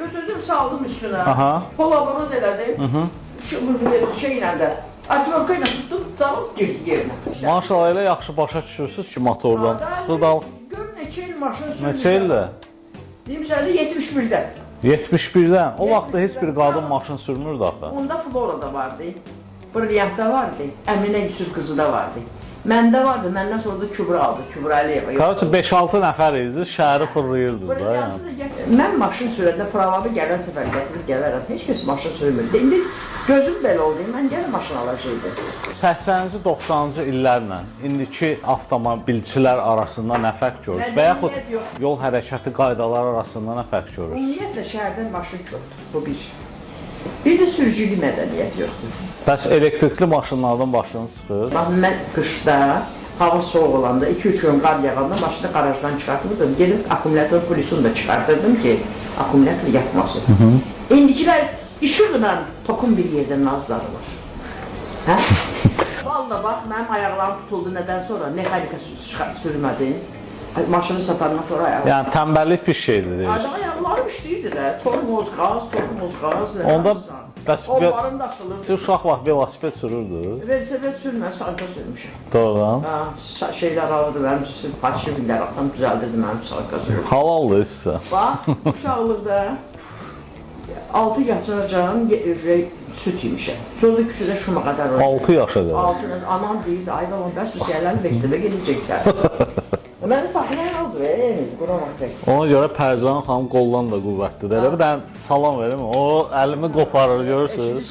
götürdüm, saldım üstüne. Aha. Polaborot elədim. Şu şeylə də, atvorka ilə tutdum, tutalım, girdi yerinə. Maşallah elə yaxşı başa düşürsünüz ki, motordan. Xırdal. Gör neçə il maşın sürmüşəm. Neçə ildə? Deyim sənə 71-də. 71-dən. O vaxtda heç bir qadın maşın sürmürdü axı. Onda Florada vardı. Brilliantda vardı. Əminə Yusuf qızı da vardı. Məndə vardı, məndən sonra da Kübra aldı, Kübra Əliyeva. Qarşı 5-6 nəfər idiniz, şəhəri fırlayırdınız da yəni. Mən maşın sürəndə pravabı gələn səfər gətirib gələrəm. Heç kəs maşın sürmürdü. İndi gözüm belə oldu, mən gələ maşın alacaqdım. 80-ci, 90-cı illərlə indiki avtomobilçilər arasında nə fərq görürsünüz? Və yaxud yol hərəkəti qaydaları arasında nə fərq görürsünüz? Ümumiyyətlə şəhərdən maşın çoxdur, bu bir. Bir də sürücülük mədəniyyət yoxdur. Bəs elektrikli maşınlardan başınız çıxır? Bax, mən qışda, hava soğuk olanda, 2-3 gün qar yağanda maşını qarajdan çıxartırdım. Gedib akkumulyator pulsunu da çıxartırdım ki, akkumulyator yatmasın. İndikilər işıqla tokun bir yerdən nazlanırlar. Hə? Vallahi bax, mənim ayaqlarım tutuldu nədən sonra, mexanika sürmədim. Maşını satandan sonra ayaqlarım. Yəni tənbəllik bir şeydir deyirsiniz. Ayaqlarım işləyirdi də, tormoz qaz. Onda bəs Onların da açılırdı. siz uşaq vaxt velosiped sürürdünüz? Velosiped sürmə, sanka sürmüşəm. Doğrudan. Ha, şeylər alırdı, mənim üçün paçı billər, atdan düzəldirdi mənim sanka sürmüşəm. Halaldır sizə. Bax, uşaqlıqda 6 yaşacan süt yemişəm. Sonra da küçüdə şuma qədər oldu. 6 yaşa qədər. 6, anam deyirdi, ay balam, bəs süsiyərlərini məktəbə gedəcəksən. Məni saxlayan oldu, Emil, quramaq tək. Ona görə Pərcan xanım qollan da qüvvətlidir. Elə bir dənə salam verim, o əlimi qoparır, görürsünüz.